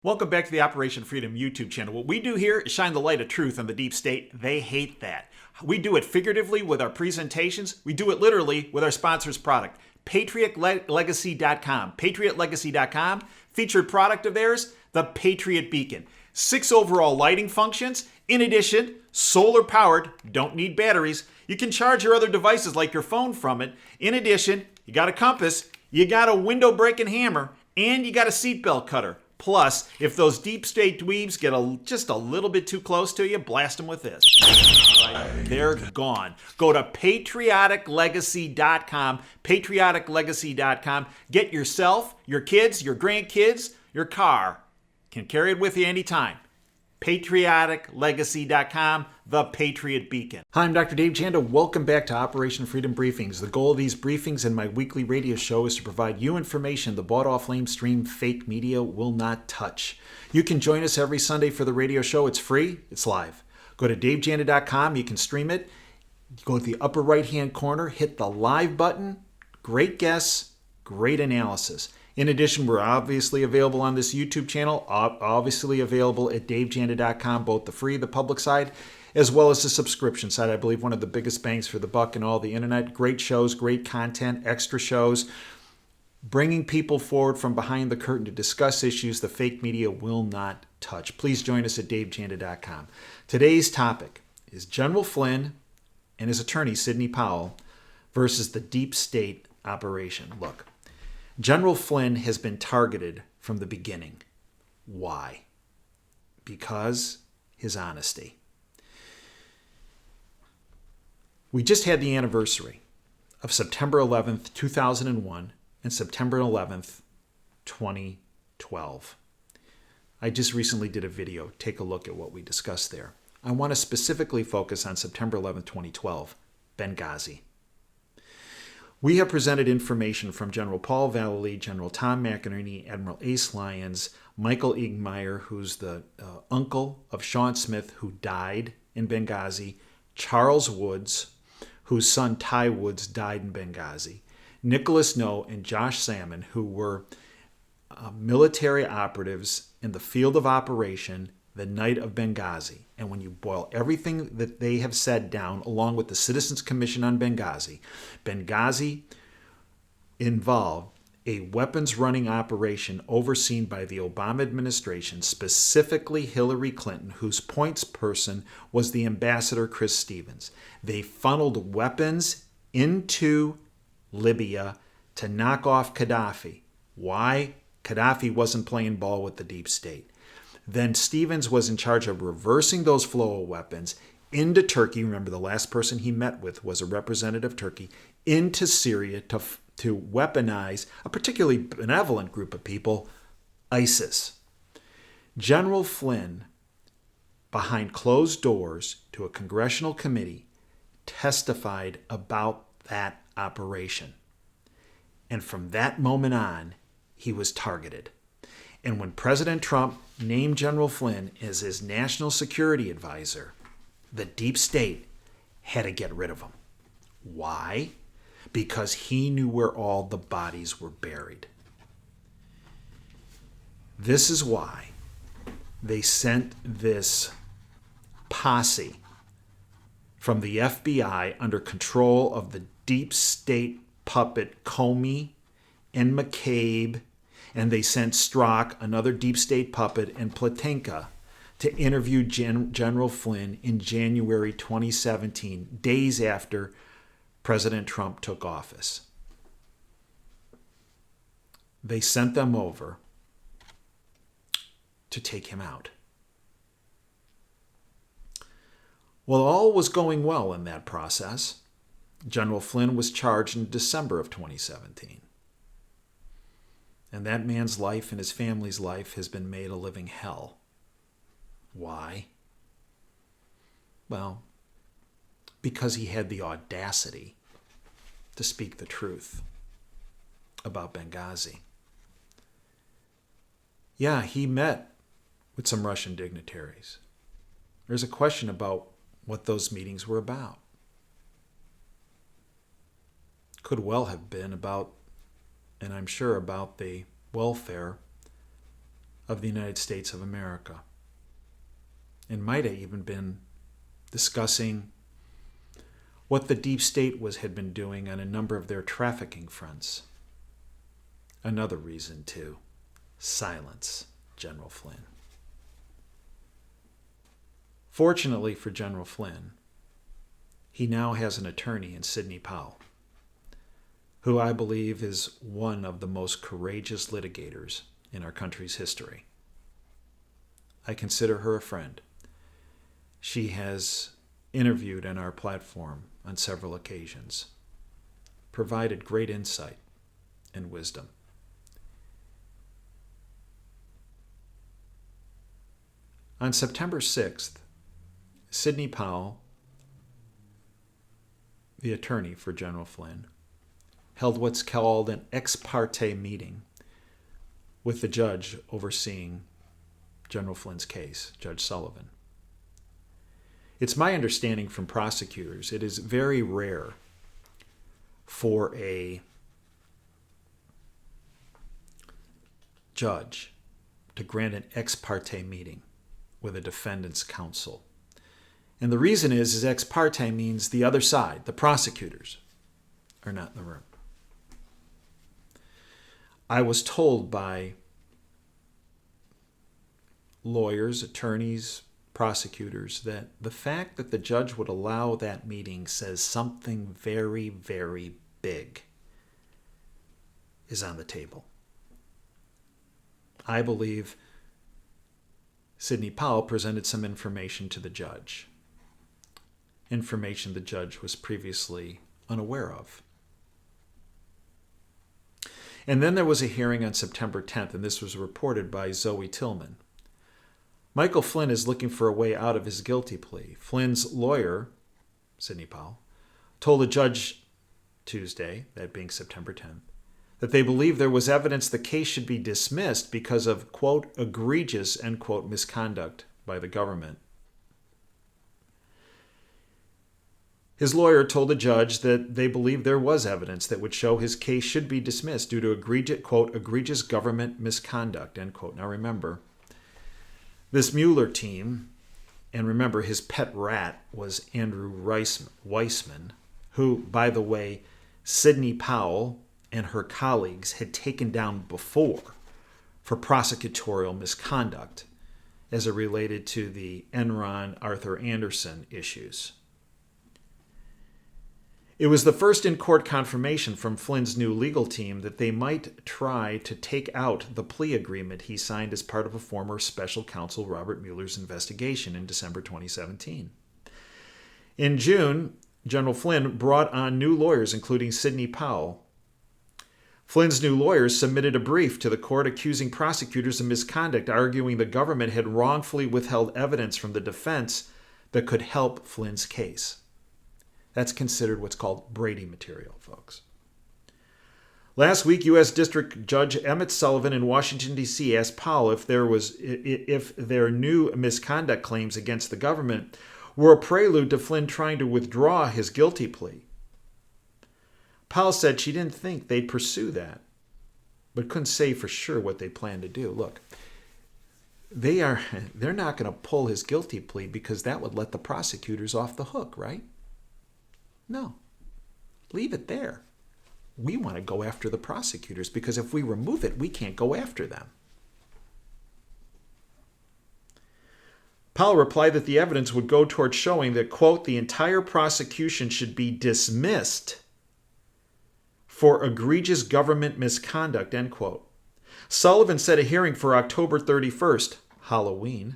Welcome back to the Operation Freedom YouTube channel. What we do here is shine the light of truth on the deep state. They hate that. We do it figuratively with our presentations. We do it literally with our sponsor's product, PatriotLegacy.com. PatriotLegacy.com, featured product of theirs, the Patriot Beacon. 6 overall lighting functions. In addition, solar powered, don't need batteries. You can charge your other devices like your phone from it. In addition, you got a compass, you got a window breaking hammer, and you got a seatbelt cutter. Plus, if those deep state dweebs get just a little bit too close to you, blast them with this. They're gone. Go to patrioticlegacy.com, patrioticlegacy.com. Get yourself, your kids, your grandkids, your car. Can carry it with you anytime. patrioticlegacy.com, the Patriot Beacon. Hi, I'm Dr. Dave Janda. Welcome back to Operation Freedom Briefings. The goal of these briefings and my weekly radio show is to provide you information the bought-off lamestream fake media will not touch. You can join us every Sunday for the radio show. It's free. It's live. Go to davejanda.com. You can stream it. Go to the upper right-hand corner. Hit the live button. Great guests. Great analysis. In addition, we're obviously available on this YouTube channel, obviously available at davejanda.com, both the free, the public side, as well as the subscription side. I believe one of the biggest bangs for the buck in all the internet. Great shows, great content, extra shows, bringing people forward from behind the curtain to discuss issues the fake media will not touch. Please join us at davejanda.com. Today's topic is General Flynn and his attorney, Sidney Powell, versus the deep state operation. Look. General Flynn has been targeted from the beginning. Why? Because his honesty. We just had the anniversary of September 11th, 2001 and September 11th, 2012. I just recently did a video. Take a look at what we discussed there. I want to specifically focus on September 11th, 2012, Benghazi. We have presented information from General Paul Vallely, General Tom McInerney, Admiral Ace Lyons, Michael Igmeyer, who's the uncle of Sean Smith, who died in Benghazi, Charles Woods, whose son Ty Woods died in Benghazi, Nicholas Noe, and Josh Salmon, who were military operatives in the field of operation the night of Benghazi. And when you boil everything that they have said down, along with the Citizens Commission on Benghazi, Benghazi involved a weapons-running operation overseen by the Obama administration, specifically Hillary Clinton, whose points person was the ambassador Chris Stevens. They funneled weapons into Libya to knock off Gaddafi. Why? Gaddafi wasn't playing ball with the deep state. Then Stevens was in charge of reversing those flow of weapons into Turkey. Remember, the last person he met with was a representative of Turkey, into Syria to weaponize a particularly benevolent group of people, ISIS. General Flynn, behind closed doors to a congressional committee, testified about that operation. And from that moment on, he was targeted. And when President Trump named General Flynn as his national security advisor, the deep state had to get rid of him. Why? Because he knew where all the bodies were buried. This is why they sent this posse from the FBI under control of the deep state puppet Comey and McCabe, and they sent Strzok, another deep state puppet, and Platenka to interview General Flynn in January 2017, days after President Trump took office. They sent them over to take him out. Well, all was going well in that process. General Flynn was charged in December of 2017. And that man's life and his family's life has been made a living hell. Why? Well, because he had the audacity to speak the truth about Benghazi. Yeah, he met with some Russian dignitaries. There's a question about what those meetings were about. Could well have been about, and I'm sure about, the welfare of the United States of America, and might have even been discussing what the deep state had been doing on a number of their trafficking fronts. Another reason to silence General Flynn. Fortunately for General Flynn, he now has an attorney in Sidney Powell, who I believe is one of the most courageous litigators in our country's history. I consider her a friend. She has interviewed on our platform on several occasions, provided great insight and wisdom. On September 6th, Sidney Powell, the attorney for General Flynn, held what's called an ex parte meeting with the judge overseeing General Flynn's case, Judge Sullivan. It's my understanding from prosecutors, it is very rare for a judge to grant an ex parte meeting with a defendant's counsel. And the reason is ex parte means the other side, the prosecutors, are not in the room. I was told by lawyers, attorneys, prosecutors that the fact that the judge would allow that meeting says something very, very big is on the table. I believe Sidney Powell presented some information to the judge, information the judge was previously unaware of. And then there was a hearing on September 10th, and this was reported by Zoe Tillman. Michael Flynn is looking for a way out of his guilty plea. Flynn's lawyer, Sidney Powell, told the judge Tuesday, that being September 10th, that they believe there was evidence the case should be dismissed because of, quote, egregious, end quote, misconduct by the government. His lawyer told the judge that they believed there was evidence that would show his case should be dismissed due to egregious, quote, egregious government misconduct, end quote. Now remember, this Mueller team, and remember his pet rat was Andrew Weissman, who, by the way, Sidney Powell and her colleagues had taken down before for prosecutorial misconduct as it related to the Enron Arthur Anderson issues. It was the first in-court confirmation from Flynn's new legal team that they might try to take out the plea agreement he signed as part of a former special counsel Robert Mueller's investigation in December 2017. In June, General Flynn brought on new lawyers, including Sidney Powell. Flynn's new lawyers submitted a brief to the court accusing prosecutors of misconduct, arguing the government had wrongfully withheld evidence from the defense that could help Flynn's case. That's considered what's called Brady material, folks. Last week, U.S. District Judge Emmett Sullivan in Washington, D.C. asked Powell if their new misconduct claims against the government were a prelude to Flynn trying to withdraw his guilty plea. Powell said she didn't think they'd pursue that, but couldn't say for sure what they plan to do. Look, they're not going to pull his guilty plea because that would let the prosecutors off the hook, right? No. Leave it there. We want to go after the prosecutors because if we remove it, we can't go after them. Powell replied that the evidence would go toward showing that, quote, the entire prosecution should be dismissed for egregious government misconduct, end quote. Sullivan set a hearing for October 31st, Halloween,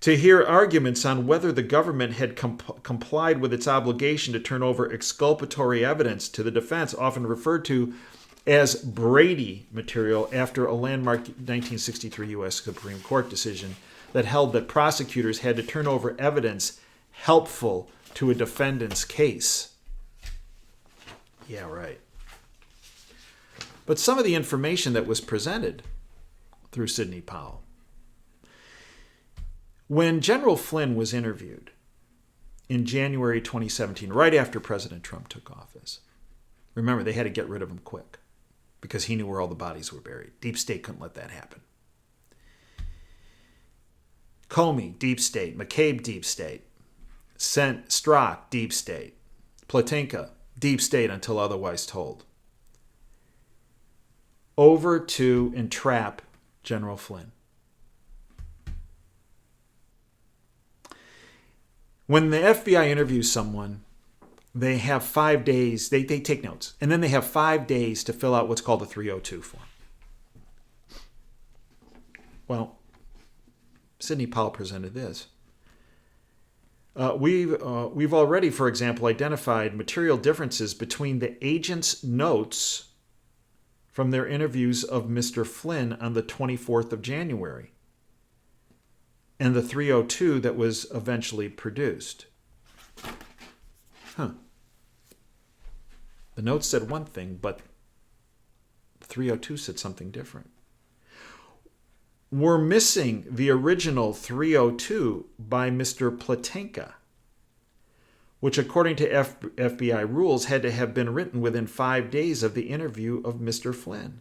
to hear arguments on whether the government had complied with its obligation to turn over exculpatory evidence to the defense, often referred to as Brady material, after a landmark 1963 U.S. Supreme Court decision that held that prosecutors had to turn over evidence helpful to a defendant's case. Yeah, right. But some of the information that was presented through Sidney Powell. When General Flynn was interviewed in January 2017, right after President Trump took office, remember, they had to get rid of him quick because he knew where all the bodies were buried. Deep State couldn't let that happen. Comey, deep state. McCabe, deep state. Strzok, deep state. Platinka, deep state until otherwise told. Over to entrap General Flynn. When the FBI interviews someone, they have 5 days, they take notes, and then they have 5 days to fill out what's called a 302 form. Well, Sidney Powell presented this. We've already, for example, identified material differences between the agent's notes from their interviews of Mr. Flynn on the 24th of January and the 302 that was eventually produced. The notes said one thing, but the 302 said something different. We're missing the original 302 by Mr. Platinka, which according to FBI rules had to have been written within 5 days of the interview of Mr. Flynn.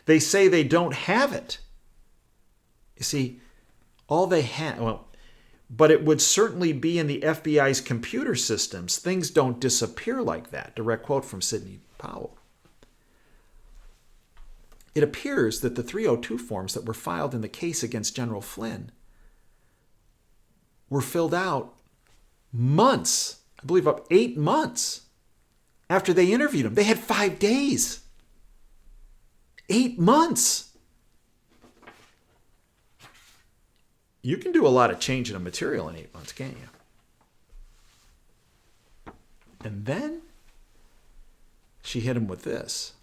They say they don't have it. You see, all they have, but it would certainly be in the FBI's computer systems. Things don't disappear like that. Direct quote from Sidney Powell. It appears that the 302 forms that were filed in the case against General Flynn were filled out months, I believe up 8 months after they interviewed him. They had 5 days. 8 months. You can do a lot of changing of material in 8 months, can't you? And then she hit him with this.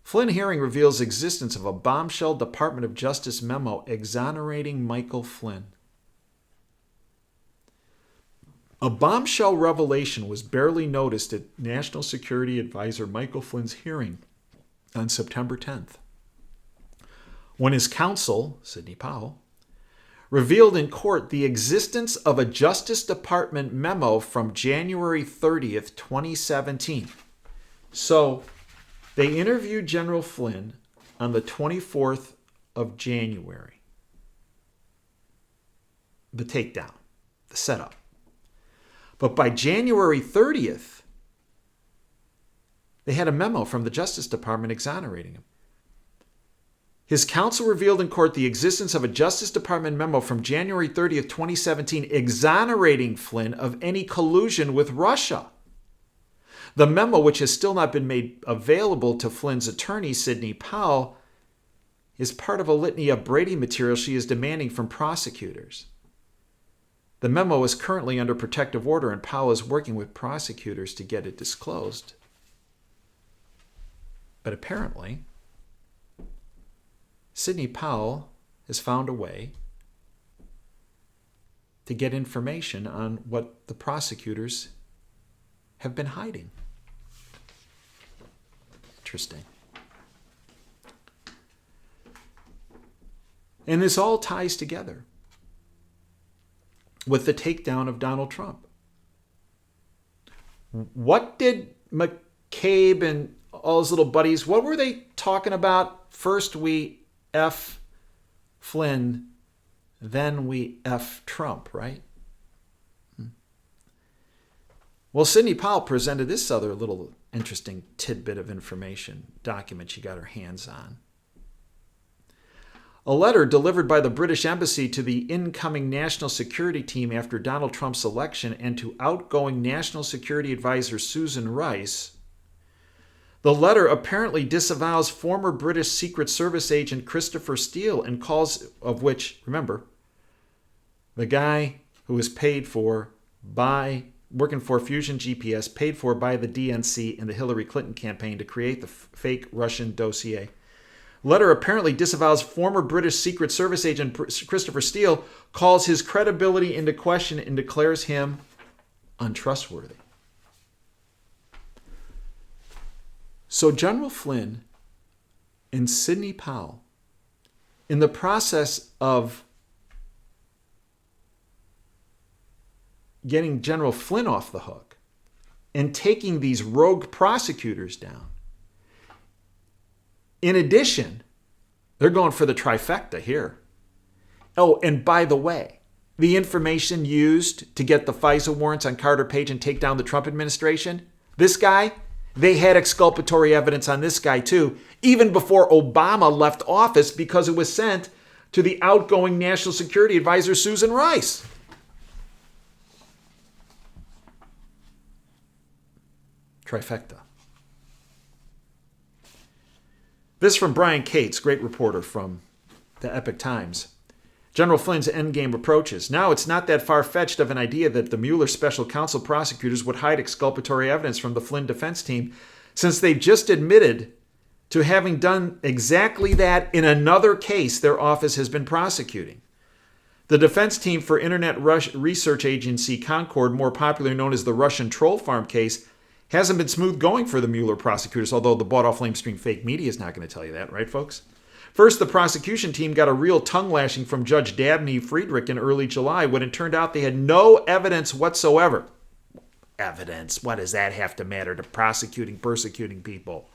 Flynn hearing reveals existence of a bombshell Department of Justice memo exonerating Michael Flynn. A bombshell revelation was barely noticed at National Security Advisor Michael Flynn's hearing on September 10th, when his counsel, Sidney Powell, revealed in court the existence of a Justice Department memo from January 30th, 2017. So, they interviewed General Flynn on the 24th of January. The takedown, the setup. But by January 30th, they had a memo from the Justice Department exonerating him. His counsel revealed in court the existence of a Justice Department memo from January 30th, 2017, exonerating Flynn of any collusion with Russia. The memo, which has still not been made available to Flynn's attorney, Sidney Powell, is part of a litany of Brady material she is demanding from prosecutors. The memo is currently under protective order, and Powell is working with prosecutors to get it disclosed. But apparently, Sidney Powell has found a way to get information on what the prosecutors have been hiding. Interesting. And this all ties together with the takedown of Donald Trump. What did McCabe and all his little buddies, what were they talking about? First we F Flynn, then we F Trump, right? Well, Sidney Powell presented this other little interesting tidbit of information, document she got her hands on. A letter delivered by the British Embassy to the incoming National Security Team after Donald Trump's election and to outgoing National Security Advisor Susan Rice. The letter apparently disavows former British Secret Service agent Christopher Steele and calls of which, remember, the guy who was paid for by working for Fusion GPS, paid for by the DNC in the Hillary Clinton campaign to create the fake Russian dossier. Letter apparently disavows former British Secret Service agent Christopher Steele, calls his credibility into question, and declares him untrustworthy. So General Flynn and Sidney Powell, in the process of getting General Flynn off the hook and taking these rogue prosecutors down, in addition, they're going for the trifecta here. Oh, and by the way, the information used to get the FISA warrants on Carter Page and take down the Trump administration, this guy, they had exculpatory evidence on this guy too, even before Obama left office because it was sent to the outgoing National Security Advisor, Susan Rice. Trifecta. This from Brian Cates, great reporter from the Epoch Times. General Flynn's endgame approaches. Now it's not that far-fetched of an idea that the Mueller special counsel prosecutors would hide exculpatory evidence from the Flynn defense team, since they've just admitted to having done exactly that in another case their office has been prosecuting. The defense team for Internet Research Agency Concord, more popularly known as the Russian troll farm case, hasn't been smooth going for the Mueller prosecutors, although the bought-off lamestream fake media is not going to tell you that, right, folks? First, the prosecution team got a real tongue-lashing from Judge Dabney Friedrich in early July when it turned out they had no evidence whatsoever. Evidence? What does that have to matter to persecuting people?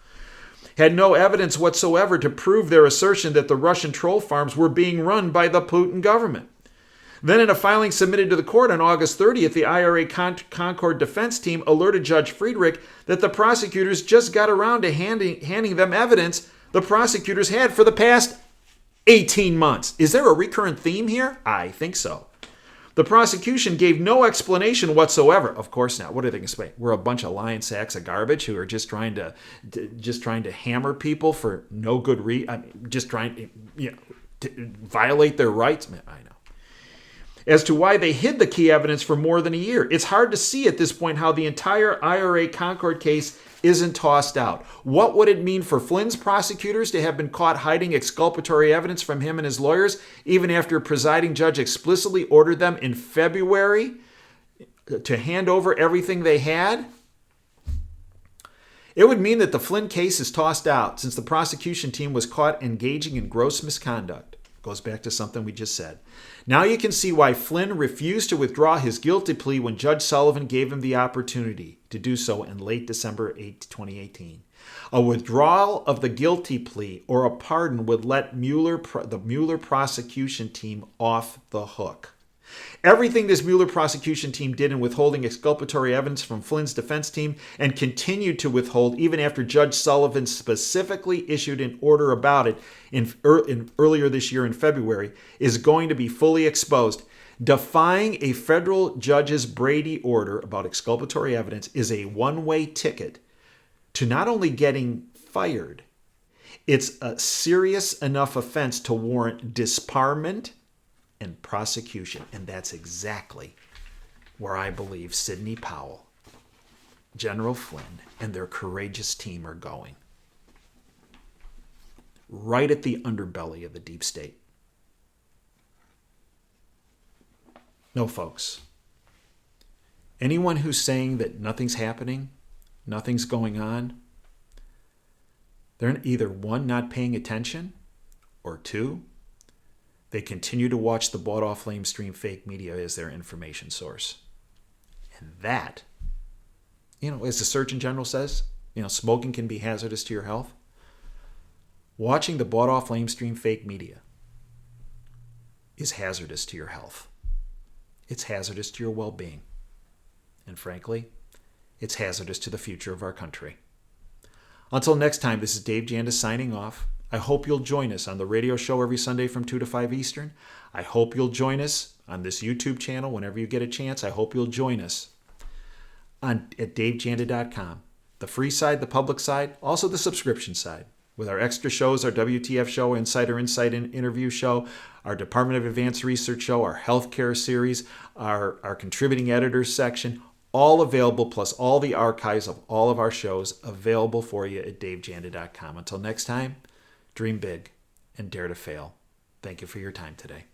Had no evidence whatsoever to prove their assertion that the Russian troll farms were being run by the Putin government. Then in a filing submitted to the court on August 30th, the IRA Concord defense team alerted Judge Friedrich that the prosecutors just got around to handing them evidence the prosecutors had for the past 18 months. Is there a recurrent theme here? I think so. The prosecution gave no explanation whatsoever. Of course not. What are they going to say? We're a bunch of lying sacks of garbage who are just trying to hammer people for no good reason. Just trying to violate their rights. Man, I know. As to why they hid the key evidence for more than a year, it's hard to see at this point how the entire IRA Concord case isn't tossed out. What would it mean for Flynn's prosecutors to have been caught hiding exculpatory evidence from him and his lawyers, even after a presiding judge explicitly ordered them in February to hand over everything they had? It would mean that the Flynn case is tossed out since the prosecution team was caught engaging in gross misconduct. Goes back to something we just said. Now you can see why Flynn refused to withdraw his guilty plea when Judge Sullivan gave him the opportunity to do so in late December 8, 2018. A withdrawal of the guilty plea or a pardon would let the Mueller prosecution team off the hook. Everything this Mueller prosecution team did in withholding exculpatory evidence from Flynn's defense team and continued to withhold even after Judge Sullivan specifically issued an order about it earlier this year in February is going to be fully exposed. Defying a federal judge's Brady order about exculpatory evidence is a one-way ticket to not only getting fired, it's a serious enough offense to warrant disbarment and prosecution. And that's exactly where I believe Sidney Powell, General Flynn, and their courageous team are going. Right at the underbelly of the deep state. No, folks. Anyone who's saying that nothing's happening, nothing's going on, they're either one, not paying attention, or two, they continue to watch the bought-off lamestream fake media as their information source. And that, as the Surgeon General says, smoking can be hazardous to your health. Watching the bought-off lamestream fake media is hazardous to your health. It's hazardous to your well-being. And frankly, it's hazardous to the future of our country. Until next time, this is Dave Janda signing off. I hope you'll join us on the radio show every Sunday from 2 to 5 Eastern. I hope you'll join us on this YouTube channel whenever you get a chance. I hope you'll join us at davejanda.com. The free side, the public side, also the subscription side. With our extra shows, our WTF show, Insider Insight interview show, our Department of Advanced Research show, our healthcare series, our contributing editors section, all available, plus all the archives of all of our shows available for you at davejanda.com. Until next time, dream big and dare to fail. Thank you for your time today.